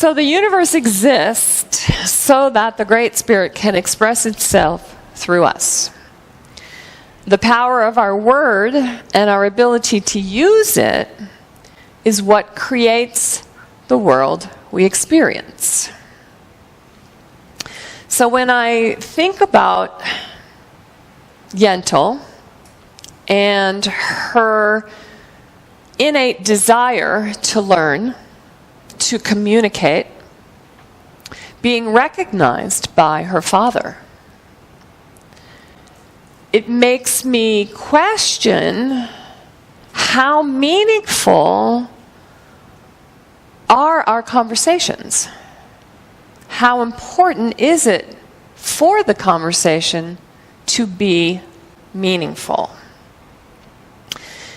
So the universe exists so that the Great Spirit can express itself through us. The power of our word and our ability to use it is what creates the world we experience. So when I think about Yentl and her innate desire to learn, to communicate, being recognized by her father, it makes me question how meaningful are our conversations? How important is it for the conversation to be meaningful?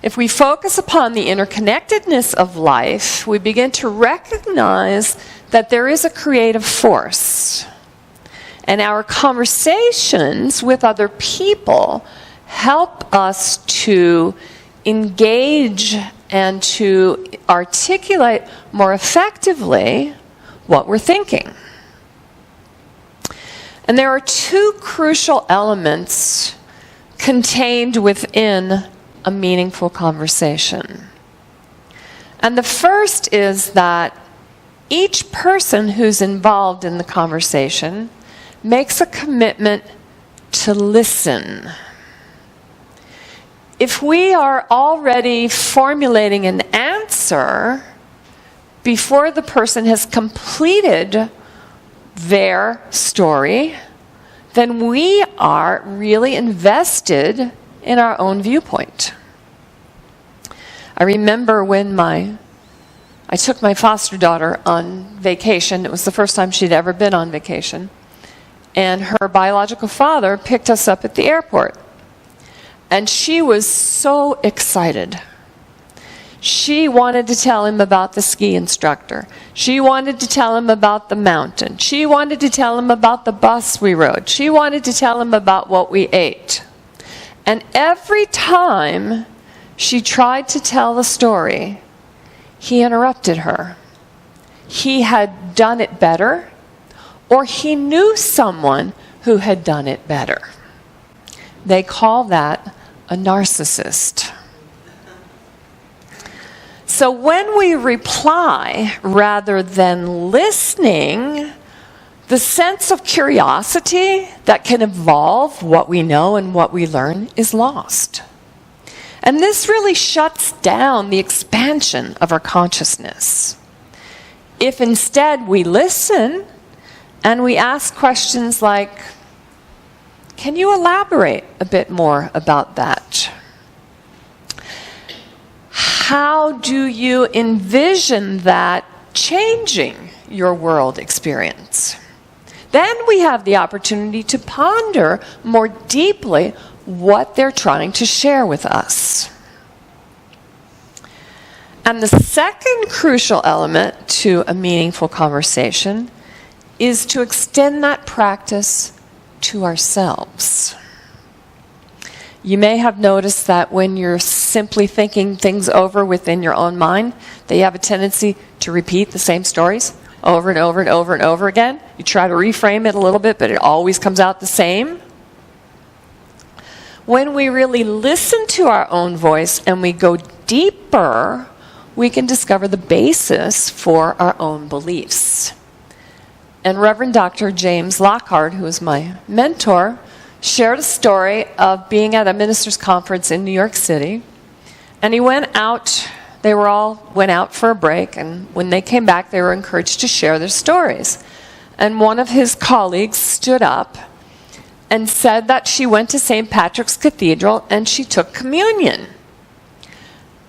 If we focus upon the interconnectedness of life, we begin to recognize that there is a creative force. And our conversations with other people help us to engage and to articulate more effectively what we're thinking. And there are two crucial elements contained within a meaningful conversation. And the first is that each person who's involved in the conversation makes a commitment to listen. If we are already formulating an answer before the person has completed their story, then we are really invested in our own viewpoint. I remember when I took my foster daughter on vacation. It was the first time she'd ever been on vacation. And her biological father picked us up at the airport. And she was so excited. She wanted to tell him about the ski instructor. She wanted to tell him about the mountain. She wanted to tell him about the bus we rode. She wanted to tell him about what we ate. And every time she tried to tell the story, he interrupted her. He had done it better, or he knew someone who had done it better. They call that a narcissist. So when we reply rather than listening, the sense of curiosity that can evolve what we know and what we learn is lost. And this really shuts down the expansion of our consciousness. If instead we listen and we ask questions like, can you elaborate a bit more about that? How do you envision that changing your world experience? Then we have the opportunity to ponder more deeply what they're trying to share with us. And the second crucial element to a meaningful conversation is to extend that practice to ourselves. You may have noticed that when you're simply thinking things over within your own mind, that you have a tendency to repeat the same stories over and over and over and over again. You try to reframe it a little bit, but it always comes out the same. When we really listen to our own voice and we go deeper, we can discover the basis for our own beliefs. And Reverend Dr. James Lockhart, who is my mentor, shared a story of being at a minister's conference in New York City. And he went out, they all went out for a break, and when they came back, they were encouraged to share their stories. And one of his colleagues stood up and said that she went to St. Patrick's Cathedral and she took communion.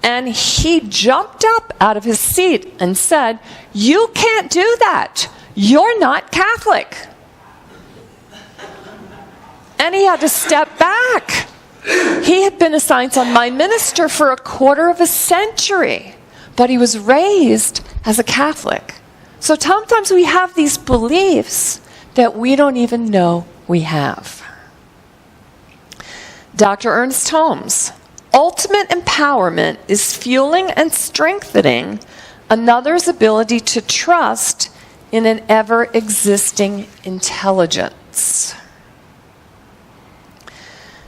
And he jumped up out of his seat and said, "You can't do that. You're not Catholic." And he had to step back. He had been a Science on Mind minister for a quarter of a century, but he was raised as a Catholic. So sometimes we have these beliefs that we don't even know we have. Dr. Ernest Holmes, ultimate empowerment is fueling and strengthening another's ability to trust in an ever-existing intelligence.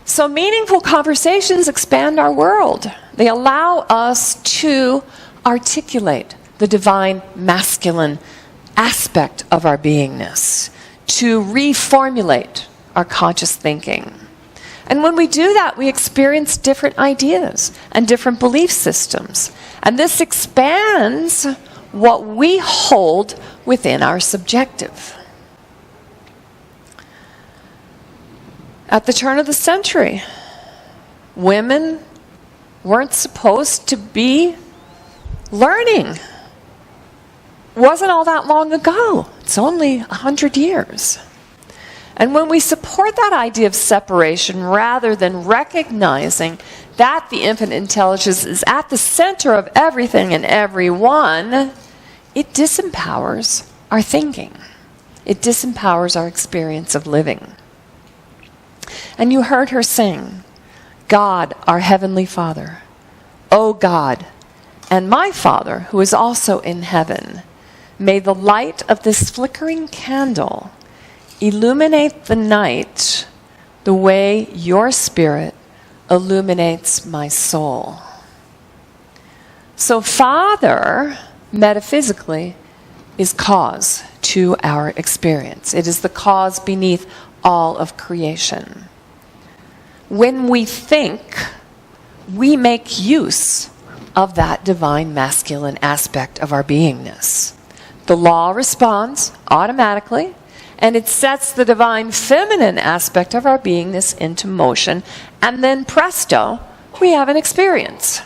So meaningful conversations expand our world. They allow us to articulate the divine masculine aspect of our beingness, to reformulate our conscious thinking. And when we do that, we experience different ideas and different belief systems. And this expands what we hold within our subjective. At the turn of the century, women weren't supposed to be learning. Wasn't all that long ago. It's only 100 years. And when we support that idea of separation rather than recognizing that the infinite intelligence is at the center of everything and everyone, it disempowers our thinking. It disempowers our experience of living. And you heard her sing, God, our Heavenly Father, O God, and my Father, who is also in heaven, may the light of this flickering candle illuminate the night the way your Spirit illuminates my soul. So Father, metaphysically, is cause to our experience. It is the cause beneath all of creation. When we think, we make use of that divine masculine aspect of our beingness. The law responds automatically, and it sets the divine feminine aspect of our beingness into motion, and then presto, we have an experience.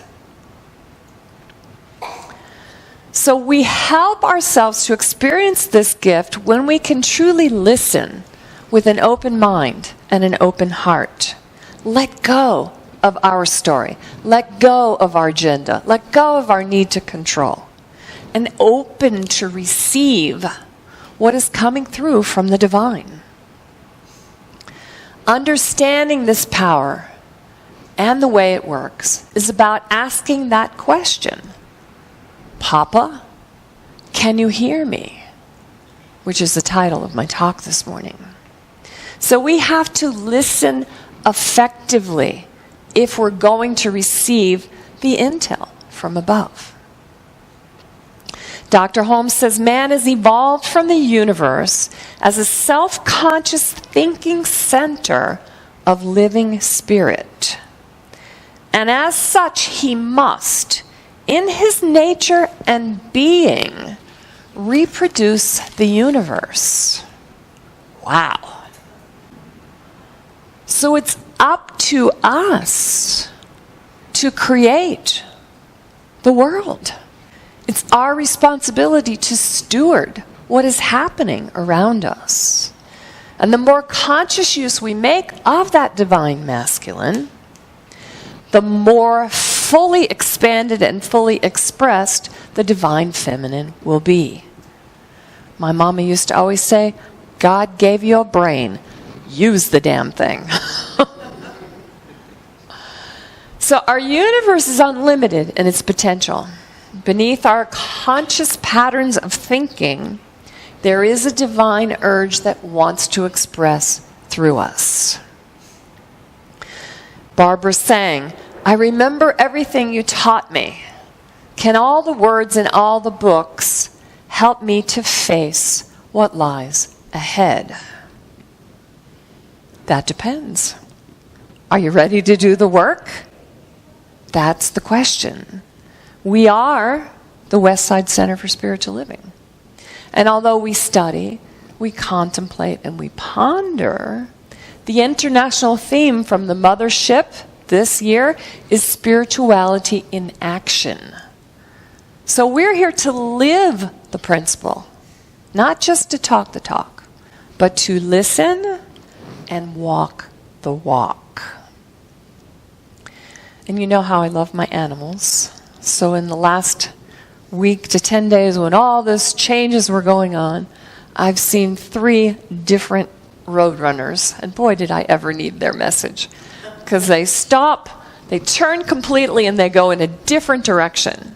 So we help ourselves to experience this gift when we can truly listen with an open mind and an open heart. Let go of our story. Let go of our agenda. Let go of our need to control. And open to receive what is coming through from the divine. Understanding this power and the way it works is about asking that question, Papa, can you hear me? Which is the title of my talk this morning. So we have to listen effectively if we're going to receive the intel from above. Dr. Holmes says man has evolved from the universe as a self-conscious thinking center of living spirit. And as such, he must, in his nature and being, reproduce the universe. Wow. So it's up to us to create the world. It's our responsibility to steward what is happening around us. And the more conscious use we make of that divine masculine, the more fully expanded and fully expressed the divine feminine will be. My mama used to always say, God gave you a brain. Use the damn thing. So our universe is unlimited in its potential. Beneath our conscious patterns of thinking, there is a divine urge that wants to express through us. Barbara sang, I remember everything you taught me. Can all the words in all the books help me to face what lies ahead? That depends. Are you ready to do the work? That's the question. We are the Westside Center for Spiritual Living. And although we study, we contemplate, and we ponder, the international theme from the mothership this year is spirituality in action. So we're here to live the principle, not just to talk the talk, but to listen and walk the walk. And you know how I love my animals. So in the last week to 10 days when all this changes were going on, I've seen 3 different roadrunners. And boy, did I ever need their message. Because they stop, they turn completely, and they go in a different direction.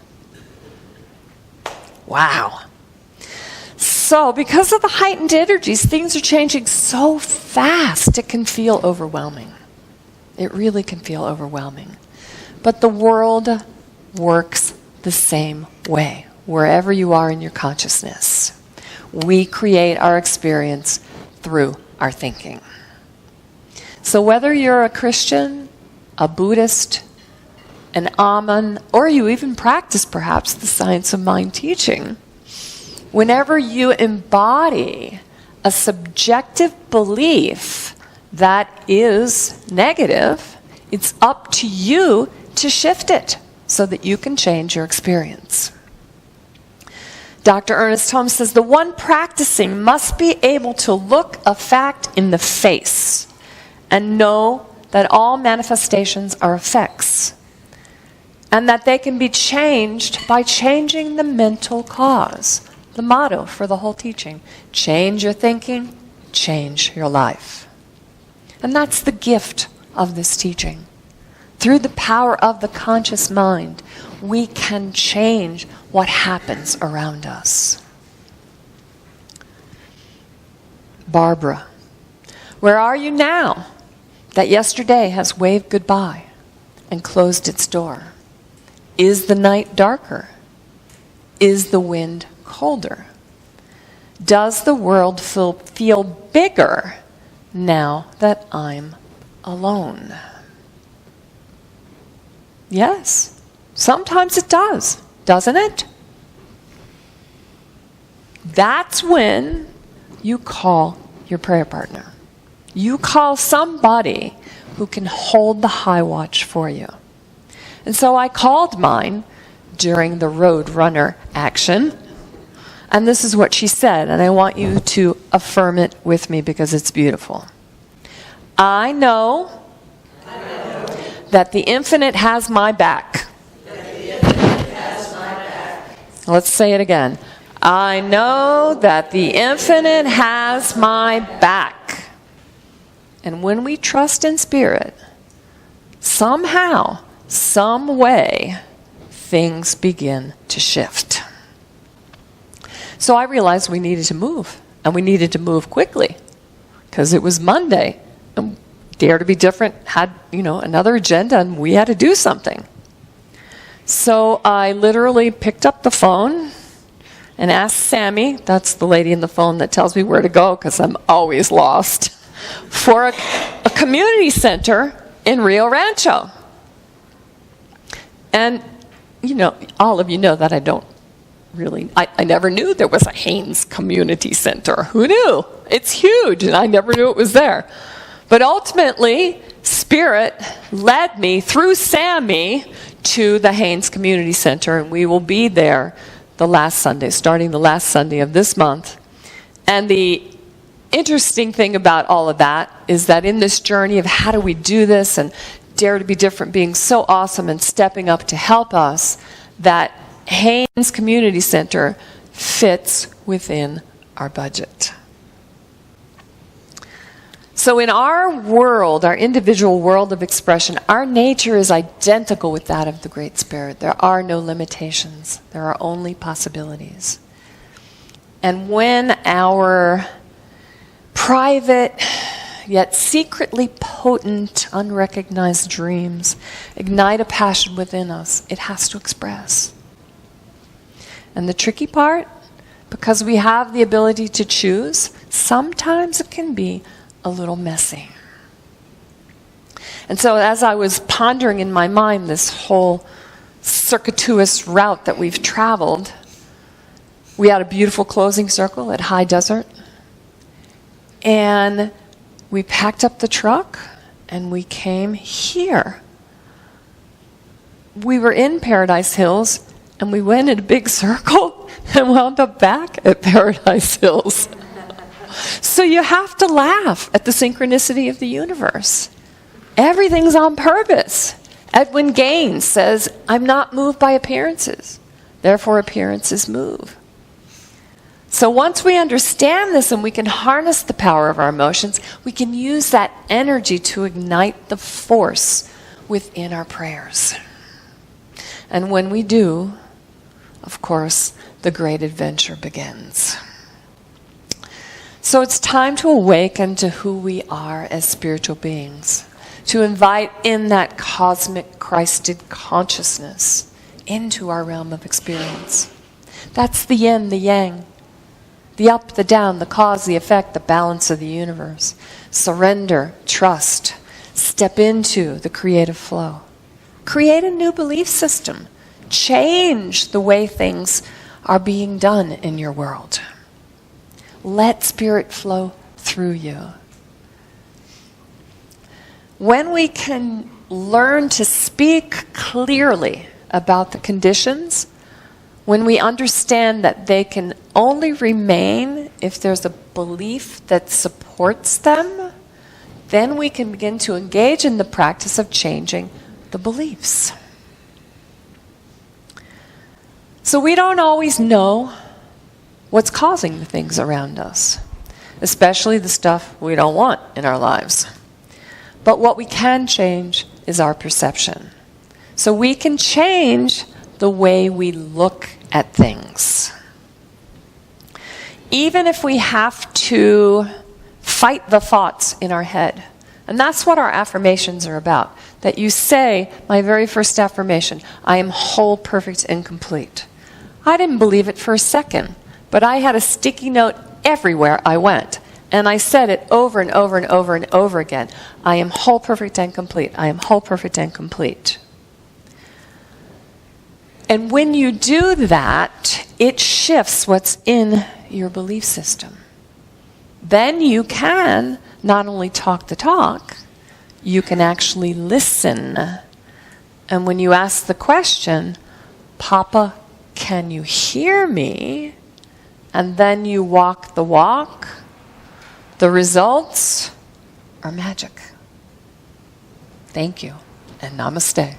Wow. So So, because of the heightened energies, things are changing so fast, it can feel overwhelming. It really can feel overwhelming. But the world works the same way, wherever you are in your consciousness. We create our experience through our thinking. So whether you're a Christian, a Buddhist, an Amun, or you even practice perhaps the science of mind teaching, whenever you embody a subjective belief that is negative, it's up to you to shift it so that you can change your experience. Dr. Ernest Holmes says, the one practicing must be able to look a fact in the face and know that all manifestations are effects, and that they can be changed by changing the mental cause. The motto for the whole teaching: change your thinking, change your life. And that's the gift of this teaching. Through the power of the conscious mind, we can change what happens around us. Barbara, where are you now that yesterday has waved goodbye and closed its door? Is the night darker? Is the wind colder? Does the world feel bigger now that I'm alone? Yes, sometimes it does, doesn't it? That's when you call your prayer partner. You call somebody who can hold the high watch for you. And so I called mine during the Road Runner action. And this is what she said, and I want you to affirm it with me because it's beautiful. I know that the infinite has my back. Let's say it again. I know that the infinite has my back. And when we trust in spirit, somehow, some way, things begin to shift. So I realized we needed to move, and we needed to move quickly, because it was Monday, and Dare to Be Different had, another agenda, and we had to do something. So I literally picked up the phone and asked Sammy, that's the lady in the phone that tells me where to go, because I'm always lost, for a community center in Rio Rancho. And, all of you know that I don't really, I never knew there was a Haynes Community Center. Who knew? It's huge, and I never knew it was there. But ultimately, Spirit led me through Sammy to the Haynes Community Center, and we will be there the last Sunday, starting the last Sunday of this month. And the interesting thing about all of that is that in this journey of how do we do this, and Dare to Be Different being so awesome and stepping up to help us, that Haynes Community Center fits within our budget. So in our world, our individual world of expression, our nature is identical with that of the Great Spirit. There are no limitations. There are only possibilities. And when our private, yet secretly potent, unrecognized dreams ignite a passion within us, it has to express. And the tricky part, because we have the ability to choose, sometimes it can be a little messy. And so as I was pondering in my mind this whole circuitous route that we've traveled, we had a beautiful closing circle at High Desert. And we packed up the truck and we came here. We were in Paradise Hills and we went in a big circle and wound up back at Paradise Hills. So you have to laugh at the synchronicity of the universe. Everything's on purpose. Edwin Gaines says, I'm not moved by appearances, therefore appearances move. So once we understand this and we can harness the power of our emotions, we can use that energy to ignite the force within our prayers. And when we do, of course, the great adventure begins. So it's time to awaken to who we are as spiritual beings, to invite in that cosmic Christed consciousness into our realm of experience. That's the yin, the yang, the up, the down, the cause, the effect, the balance of the universe. Surrender, trust, step into the creative flow. Create a new belief system. Change the way things are being done in your world. Let spirit flow through you. When we can learn to speak clearly about the conditions, when we understand that they can only remain if there's a belief that supports them, then we can begin to engage in the practice of changing the beliefs. So we don't always know what's causing the things around us, especially the stuff we don't want in our lives. But what we can change is our perception. So we can change the way we look at things. Even if we have to fight the thoughts in our head. And that's what our affirmations are about. That you say, my very first affirmation, I am whole, perfect, and complete. I didn't believe it for a second, but I had a sticky note everywhere I went. And I said it over and over and over and over again. I am whole, perfect, and complete. I am whole, perfect, and complete. And when you do that, it shifts what's in your belief system. Then you can not only talk the talk, you can actually listen. And when you ask the question, Papa, can you hear me? And then you walk the walk, the results are magic. Thank you, and namaste.